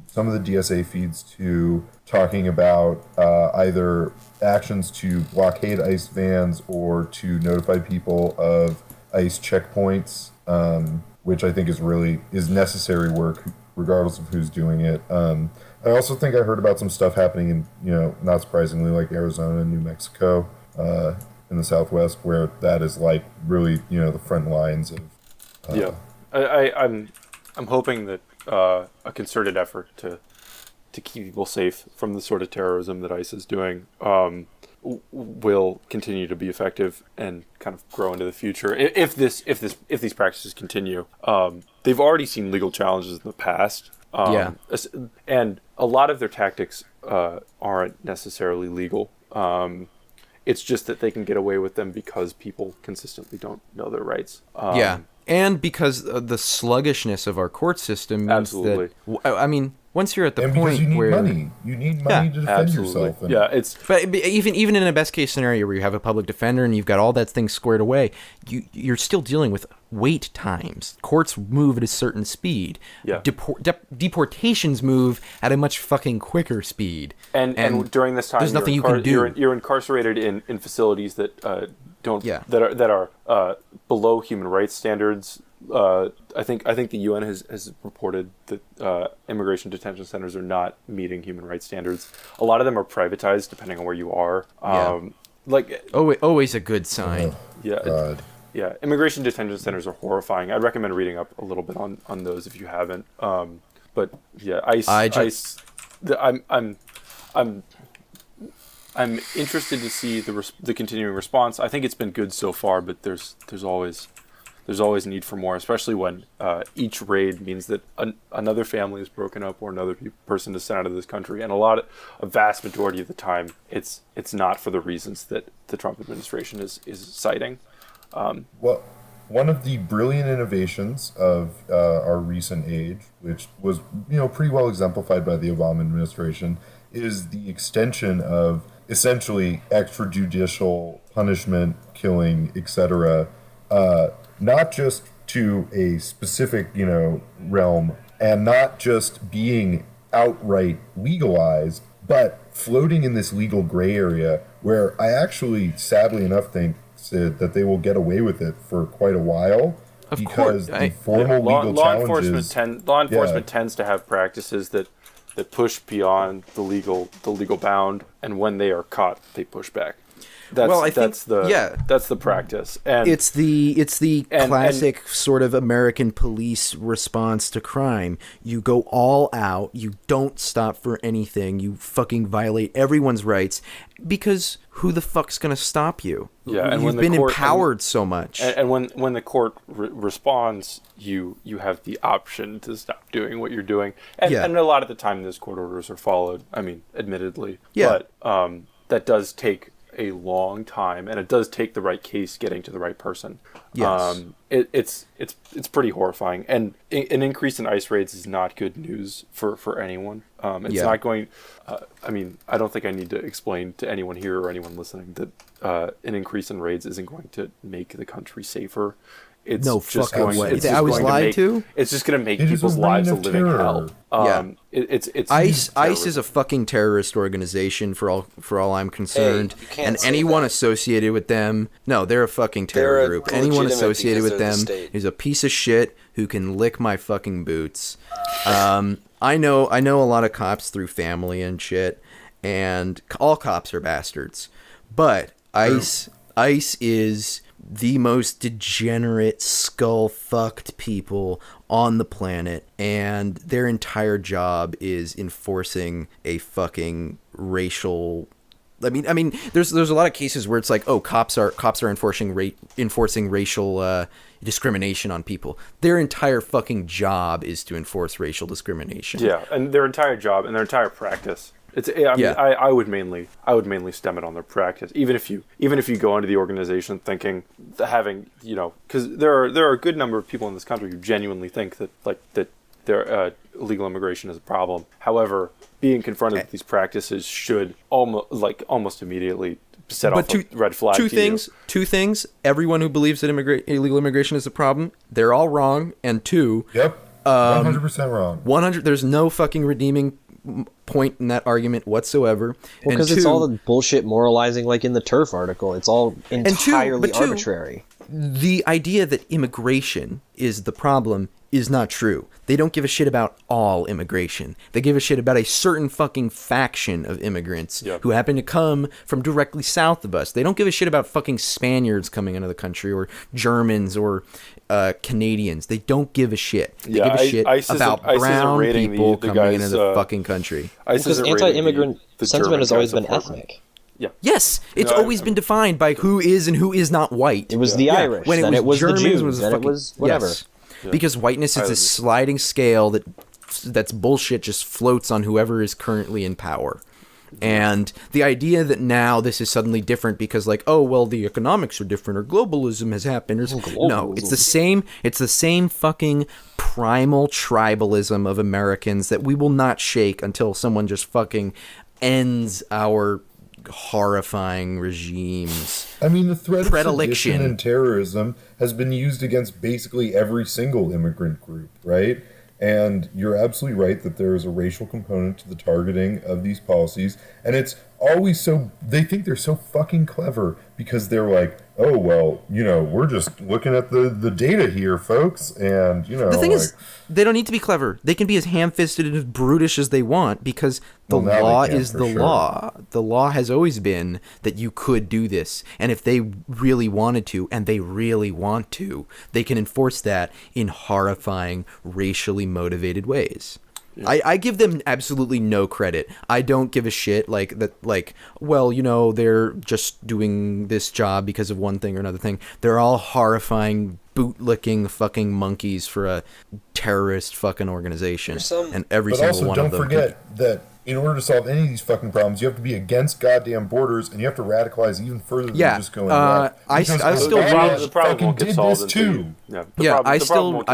some of the DSA feeds too, talking about either actions to blockade ICE vans or to notify people of ICE checkpoints, which I think is necessary work regardless of who's doing it. I also think I heard about some stuff happening in, not surprisingly, Arizona and New Mexico, in the Southwest, where that is really, the front lines of. I'm hoping that a concerted effort to keep people safe from the sort of terrorism that ICE is doing will continue to be effective and kind of grow into the future. If these practices continue, they've already seen legal challenges in the past. And a lot of their tactics aren't necessarily legal. It's just that they can get away with them because people consistently don't know their rights. And because of the sluggishness of our court system means absolutely. that, once you're at the point you need where money, you need money to defend yourself. But even in a best case scenario where you have a public defender and you've got all that thing squared away, you're still dealing with wait times. Courts move at a certain speed. Yeah. Deportations move at a much fucking quicker speed. And during this time, there's nothing you can do. You're incarcerated in facilities that that are below human rights standards. I think the UN has reported that immigration detention centers are not meeting human rights standards. A lot of them are privatized, depending on where you are. Always a good sign. Yeah. Yeah, immigration detention centers are horrifying. I'd recommend reading up a little bit on those if you haven't. But yeah, I'm interested to see the continuing response. I think it's been good so far, but there's always need for more, especially when each raid means that another family is broken up or another person is sent out of this country, and a vast majority of the time, it's not for the reasons that the Trump administration is citing. Well, one of the brilliant innovations of our recent age, which was pretty well exemplified by the Obama administration, is the extension of essentially extrajudicial punishment, killing, etc. Not just to a specific realm, and not just being outright legalized, but floating in this legal gray area where I actually, sadly enough, think that they will get away with it for quite a while, because the formal legal challenges. Law enforcement tends to have practices that push beyond the legal bound, and when they are caught, they push back. That's the practice, and it's the classic sort of American police response to crime. You go all out. You don't stop for anything. You fucking violate everyone's rights, because who the fuck's gonna stop you? Yeah, and you've been empowered so much. And when the court responds, you have the option to stop doing what you're doing, and a lot of the time those court orders are followed. I mean, admittedly, but that does take a long time, and it does take the right case getting to the right person. Yes. It's pretty horrifying, and an increase in ICE raids is not good news for anyone. It's not going. I don't think I need to explain to anyone here or anyone listening that an increase in raids isn't going to make the country safer. It's no just fucking way. I was lied to. It's just going to make people's lives a living hell. It's ICE is a fucking terrorist organization for all I'm concerned, and anyone associated with them, no, they're a fucking terror group. Anyone associated with them is a piece of shit who can lick my fucking boots. I know a lot of cops through family and shit, and all cops are bastards, but ICE is the most degenerate, skull-fucked people on the planet, and their entire job is enforcing a fucking racial. I mean, there's a lot of cases where it's like, oh, cops are enforcing racial discrimination on people. Their entire fucking job is to enforce racial discrimination. Yeah, and their entire job and their entire practice. I would mainly stem it on their practice. Even if you go into the organization thinking, because there are a good number of people in this country who genuinely think that illegal immigration is a problem. However, being confronted with these practices should almost immediately set off a red flag. Two things. Everyone who believes that illegal immigration is a problem, they're all wrong. And two, 100% wrong. 100. There's no fucking redeeming point in that argument whatsoever. Well, because it's all the bullshit moralizing, like in the TERF article. It's all entirely arbitrary. The idea that immigration is the problem is not true. They don't give a shit about all immigration. They give a shit about a certain fucking faction of immigrants who happen to come from directly south of us. They don't give a shit about fucking Spaniards coming into the country or Germans or Canadians. They don't give a shit. They give a shit about brown people coming into the fucking country. Because anti-immigrant sentiment has always been ethnic. Yeah. Yes, it's always been defined by who is and who is not white. It was the Irish, when then it was Germans, the Jews, then it was whatever. Yes. Yeah. Because whiteness is a sliding scale that's bullshit, just floats on whoever is currently in power. And the idea that now this is suddenly different because, like, oh, well, the economics are different or globalism has happened. No, it's the same fucking primal tribalism of Americans that we will not shake until someone just fucking ends our horrifying regimes. I mean, the threat of sedition and terrorism has been used against basically every single immigrant group, right? And you're absolutely right that there is a racial component to the targeting of these policies. And it's always so, they think they're so fucking clever because they're like, oh, well, we're just looking at the data here, folks. And, the thing is, they don't need to be clever. They can be as ham-fisted and as brutish as they want because the law is the law. The law has always been that you could do this. And if they really wanted to, and they really want to, they can enforce that in horrifying, racially motivated ways. Yeah. I give them absolutely no credit. I don't give a shit they're just doing this job because of one thing or another thing. They're all horrifying, bootlicking fucking monkeys for a terrorist fucking organization. And every single one of them. But also don't forget that in order to solve any of these fucking problems, you have to be against goddamn borders, and you have to radicalize even further than just going left. I still read the problem did this too. I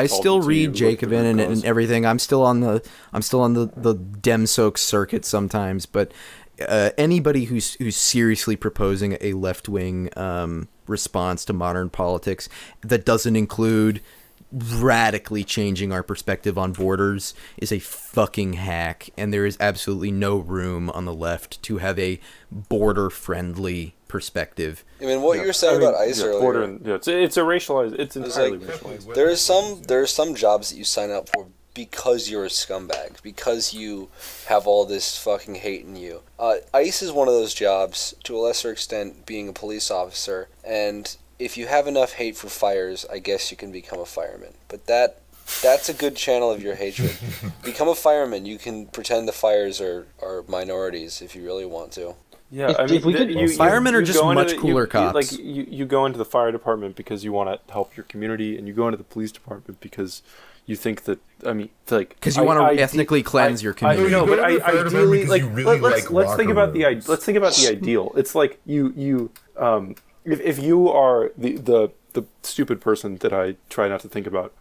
still read Jacobin and everything. I'm still on the Demsoak circuit sometimes, but anybody who's seriously proposing a left-wing response to modern politics that doesn't include radically changing our perspective on borders is a fucking hack, and there is absolutely no room on the left to have a border-friendly perspective. I mean, what you were saying about ICE earlier, it's a racialized. It's entirely racialized. There are some jobs that you sign up for because you're a scumbag, because you have all this fucking hate in you. ICE is one of those jobs, to a lesser extent, being a police officer, and if you have enough hate for fires, I guess you can become a fireman. But that's a good channel of your hatred. Become a fireman. You can pretend the fires are minorities if you really want to. Yeah, firemen are just much cooler cops. You go into the fire department because you want to help your community, and you go into the police department because you think that because you want to ethnically cleanse your community. I know, but ideally, let's think about the ideal. It's like you. If you are the stupid person that I try not to think about,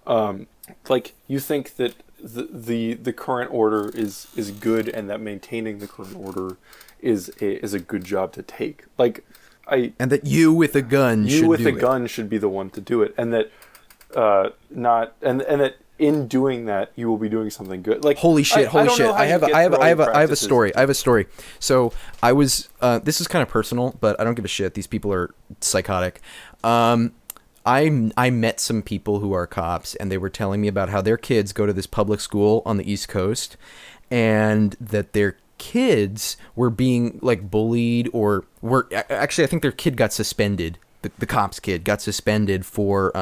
you think that the current order is good, and that maintaining the current order is a good job to take. And that you with a gun should be the one to do it, and that that in doing that you will be doing something good. Holy shit! I have a story. So I was this is kind of personal, but I don't give a shit. These people are psychotic. I met some people who are cops, and they were telling me about how their kids go to this public school on the East Coast, and that their kids were being bullied, or actually I think their kid got suspended. The cop's kid got suspended for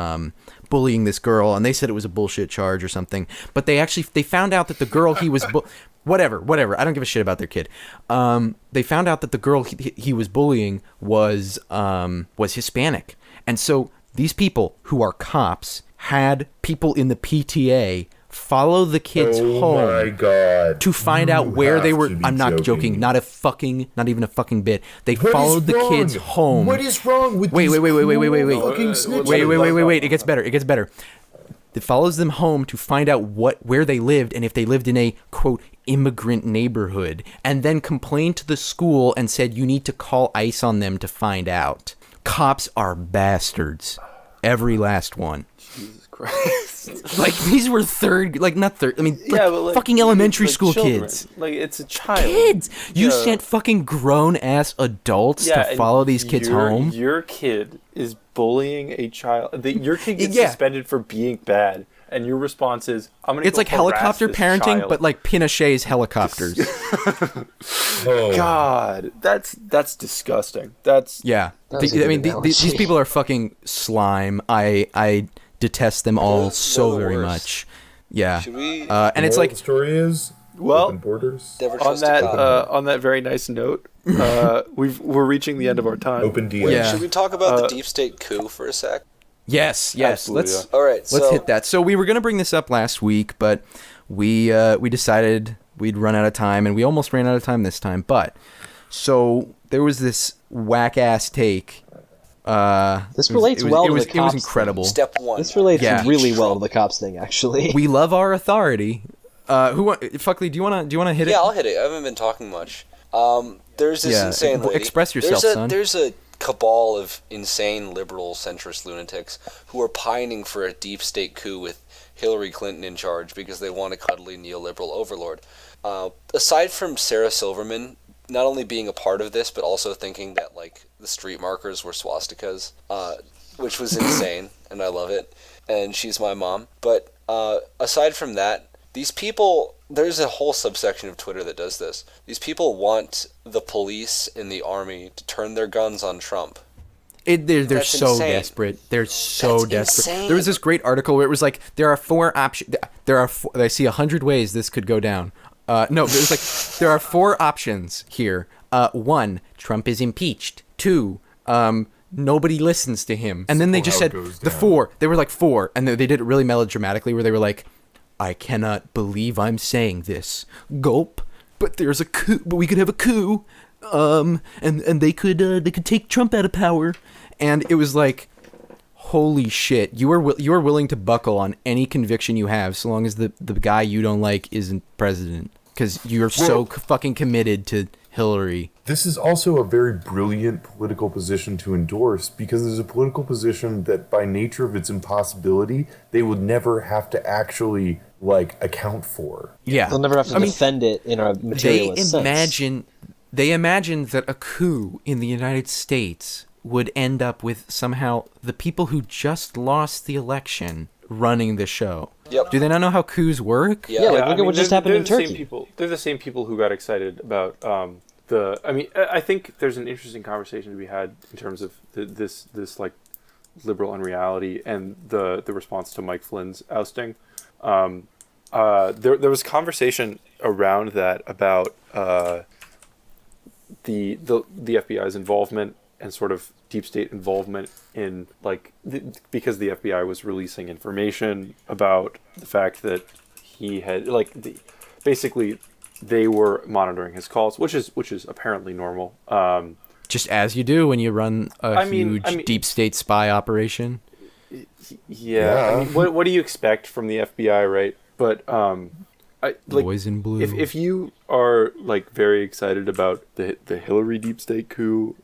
bullying this girl, and they said it was a bullshit charge or something. But they found out that the girl he was whatever. I don't give a shit about their kid. They found out that the girl he was bullying was Hispanic, and so these people who are cops had people in the PTA follow the kids home to find out where they were. I'm not joking. Not even a fucking bit. They followed the kids home. What is wrong with wait. It gets better. It follows them home to find out where they lived, and if they lived in a quote immigrant neighborhood, and then complained to the school and said you need to call ICE on them to find out. Cops are bastards. Every last one. Jesus Christ. These were fucking elementary school children. Kids. It's a child. Kids! You sent fucking grown-ass adults to follow these kids home? Your kid is bullying a child. Your kid gets suspended for being bad. And your response is, I'm going to It's like helicopter parenting, child. But like Pinochet's helicopters. God, that's disgusting. These people are fucking slime. I detest them all so very much. Yeah. Should we? And it's like the story is open borders. On that very nice note, we're reaching the end of our time. Open DM. Yeah. Should we talk about the deep state coup for a sec? Yes. All right, let's hit that. So we were going to bring this up last week, but we decided we'd run out of time, and we almost ran out of time this time. But so there was this whack ass take. This relates well to the cops. It was incredible. Thing. Step 1. This relates really well to the cops thing, actually. We love our authority. Fuckley, do you wanna hit it? Yeah, I'll hit it. I haven't been talking much. There's this insane lady. Express yourself, son. There's a cabal of insane liberal centrist lunatics who are pining for a deep state coup with Hillary Clinton in charge because they want a cuddly neoliberal overlord. Aside from Sarah Silverman not only being a part of this, but also thinking that like the street markers were swastikas, which was insane, and I love it. And she's my mom. But aside from that, these people, there's a whole subsection of Twitter that does this. These people want the police and the army to turn their guns on Trump. They're so insane. Desperate. They're so That's desperate. Insane. There was this great article where it was like, there are 4 options. I see 100 ways this could go down. No, there's like, there are 4 options here. 1, Trump is impeached. 2, nobody listens to him. And then they just said the 4. They were like 4, and they did it really melodramatically, where they were like, I cannot believe I'm saying this. Gulp. But there's a coup. But we could have a coup. And they could take Trump out of power. And it was like, holy shit. You are willing to buckle on any conviction you have, so long as the guy you don't like isn't president, because you're so fucking committed to Hillary. This is also a very brilliant political position to endorse, because there's a political position that by nature of its impossibility, they would never have to actually like account for. Yeah. They'll never have to defend it in a materialist sense. They imagined that a coup in the United States would end up with somehow the people who just lost the election running the show. Yep. Do they not know how coups work? Yeah, like look at what just happened in Turkey. They're the same people who got excited about I think there's an interesting conversation to be had in terms of this like liberal unreality and the response to Mike Flynn's ousting. There was conversation around that about the FBI's involvement and sort of deep state involvement in because the FBI was releasing information about the fact that he had basically they were monitoring his calls, which is apparently normal. Just as you do when you run a huge deep state spy operation. Yeah. I mean, what do you expect from the FBI, right? But Boys in blue. If you are like very excited about the Hillary deep state coup,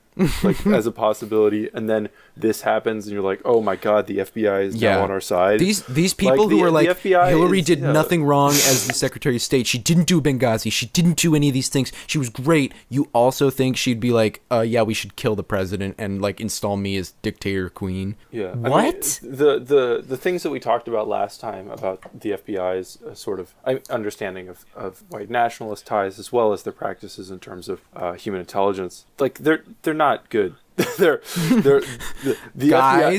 like as a possibility, and then this happens and you're like, oh my god, the FBI is now on our side. These people who are like, Hillary did nothing wrong as the Secretary of State. She didn't do Benghazi. She didn't do any of these things. She was great. You also think she'd be like, yeah, we should kill the president and like install me as dictator queen. Yeah. What? I mean, the things that we talked about last time about the FBI's sort of understanding of white nationalist ties, as well as their practices in terms of human intelligence, like they're not good. The FBI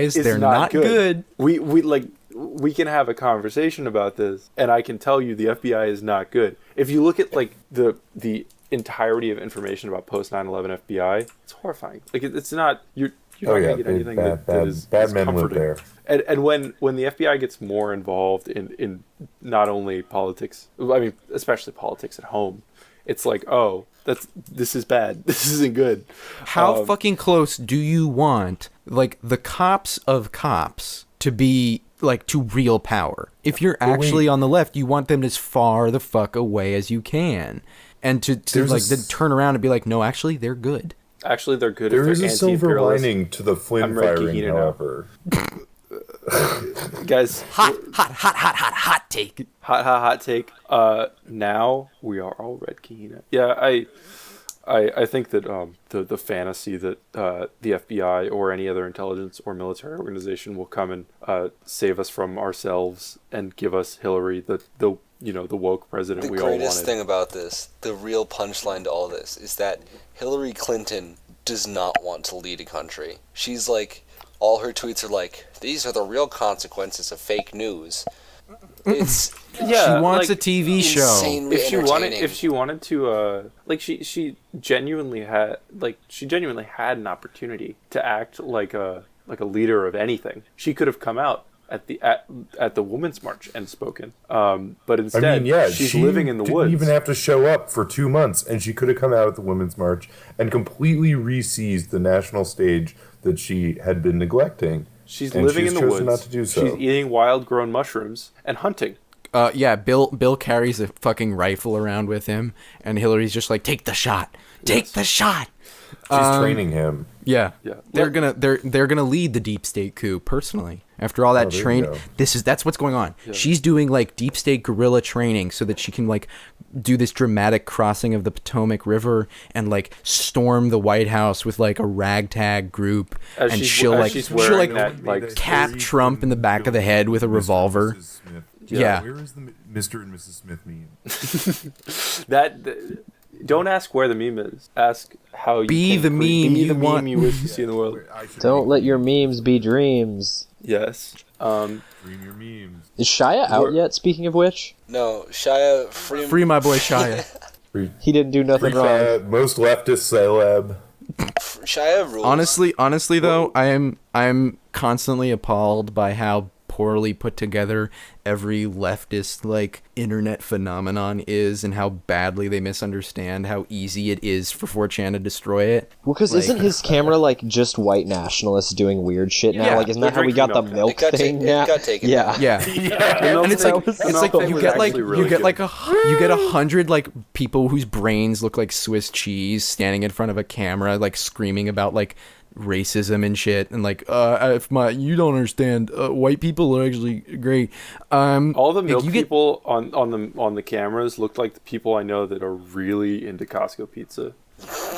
is not good. We can have a conversation about this, and I can tell you the FBI is not good. If you look at like the entirety of information about post 9/11 FBI, it's horrifying. Like it's not you're not going to get anything that is comforting. There. And when the FBI gets more involved in not only politics, I mean especially politics at home, it's like, oh, this is bad. This isn't good. How fucking close do you want, like, the cops of cops to be, like, to real power? If you're actually on the left, you want them as far the fuck away as you can. And to then turn around and be like, no, actually, they're good. Actually, they're good. There is a silver lining to the Flynn firing, however. Guys, hot take. Hot take. Now we are all Red Kahina. Yeah, I think that the fantasy that the FBI or any other intelligence or military organization will come and save us from ourselves and give us Hillary, the woke president we all wanted. The greatest thing about this, the real punchline to all this, is that Hillary Clinton does not want to lead a country. She's like, all her tweets are like, these are the real consequences of fake news. It's she wants a TV show. If she wanted to, she genuinely had an opportunity to act like a leader of anything. She could have come out at the Women's March and spoken. But instead, she's living in the woods. She didn't even have to show up for 2 months, and she could have come out at the Women's March and completely re-seized the national stage that she had been neglecting. She's living in the woods. Not to do so. She's eating wild grown mushrooms and hunting. Yeah, Bill carries a fucking rifle around with him, and Hillary's just like, take the shot. Take the shot. She's training him. Yeah. They're gonna lead the deep state coup personally. After all that training, that's what's going on. Yeah. She's doing like deep state guerrilla training so that she can like do this dramatic crossing of the Potomac River and like storm the White House with like a ragtag group, and she'll cap Trump in the back of the head with a revolver. Yeah. Where is the Mr. and Mrs. Smith meme? Don't ask where the meme is. Ask how you be the meme you wish to see in the world. Don't let your memes be dreams. Yes. Dream your memes. Is Shia out yet? Speaking of which, no. Shia, free my boy Shia. He didn't do nothing wrong. Most leftist celeb. Shia rules. Honestly though, I am constantly appalled by how poorly put together every leftist like internet phenomenon is, and how badly they misunderstand how easy it is for 4chan to destroy it. Well, because isn't his camera like just white nationalists doing weird shit now? Like, isn't that how we got the milk thing? It got taken. Yeah. And it's like you get like 100 like people whose brains look like Swiss cheese standing in front of a camera like screaming about like racism and shit, and like you don't understand, white people are actually great. All the milk people on the cameras look like the people I know that are really into Costco pizza.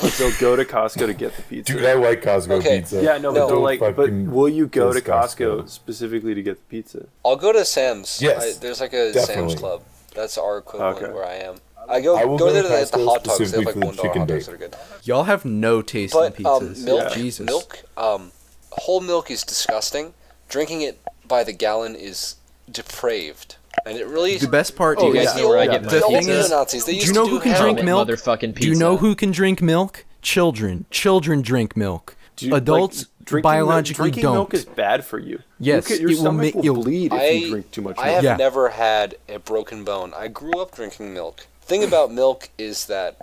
Like they'll go to Costco to get the pizza. Dude, I like Costco pizza. Yeah, no, but will you go to Costco specifically to get the pizza? I'll go to Sam's. Yes, there's like a definitely. Sam's Club. That's our equivalent where I am. I go there to get the hot dogs. They have like $1 hot dogs that are good. Y'all have no taste in pizzas. Milk, Jesus. Whole milk is disgusting. Drinking it by the gallon is depraved. And it really... The best part... you guys know where I get my pizza? Nazis, do you know who can drink milk? Motherfucking pizza. Do you know who can drink milk? Children. Children drink milk. Adults biologically drinking don't. Milk is bad for you. Yes, your stomach will bleed if you drink too much milk. I have never had a broken bone. I grew up drinking milk. The thing about milk is that...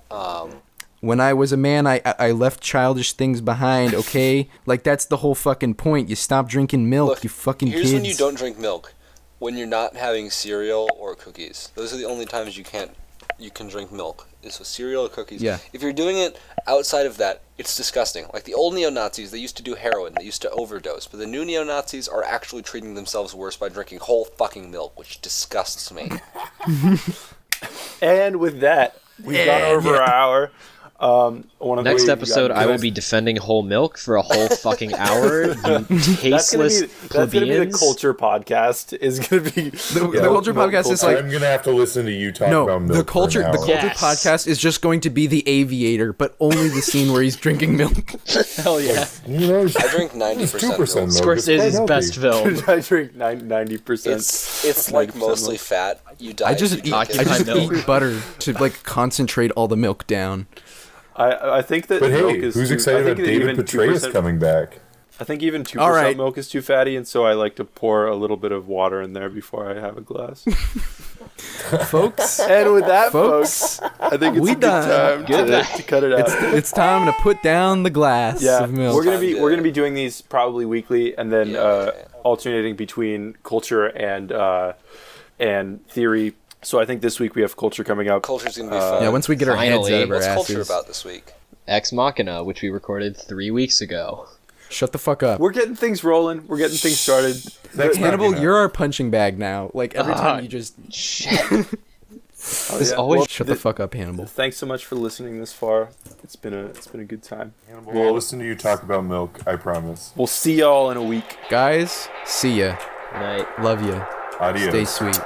when I was a man, I left childish things behind, okay? Like, that's the whole fucking point. You stop drinking milk, look, you fucking here's kids. Here's when you don't drink milk. When you're not having cereal or cookies. Those are the only times you can drink milk. Is with cereal or cookies. Yeah. If you're doing it outside of that, it's disgusting. Like the old neo-Nazis, they used to do heroin. They used to overdose. But the new neo-Nazis are actually treating themselves worse by drinking whole fucking milk, which disgusts me. And with that, we've gone over our hour. Next episode, I will be defending whole milk for a whole fucking hour. You tasteless That's gonna be the culture podcast. Is gonna be the culture podcast is like I'm gonna have to listen to you talk about milk. The culture podcast is just going to be The Aviator, but only the scene where he's drinking milk. Hell yeah! You know, I drink 90% milk. Scorsese's best film. I drink 90%. It's like mostly fat. You die. I just eat butter to like concentrate all the milk down. I think that but milk hey, is who's excited about David Petraeus coming back? I think even 2% milk is too fatty, and so I like to pour a little bit of water in there before I have a glass. Folks. And with that, folks, I think it's a good time to cut it out. It's time to put down the glass of milk. We're gonna be doing these probably weekly, and then alternating between culture and theory. So I think this week we have culture coming up. Culture's going to be fun. Yeah, once we get our heads out of our asses. What's culture about this week? Ex Machina, which we recorded 3 weeks ago. Shut the fuck up. We're getting things rolling. We're getting things started. Hannibal, you're our punching bag now. Like, every time you just... Shit. Shut the fuck up, Hannibal. Thanks so much for listening this far. It's been a good time. Hannibal, we'll listen to you talk about milk, I promise. We'll see y'all in a week. Guys, see ya. Night. Love you. Adios. Stay sweet.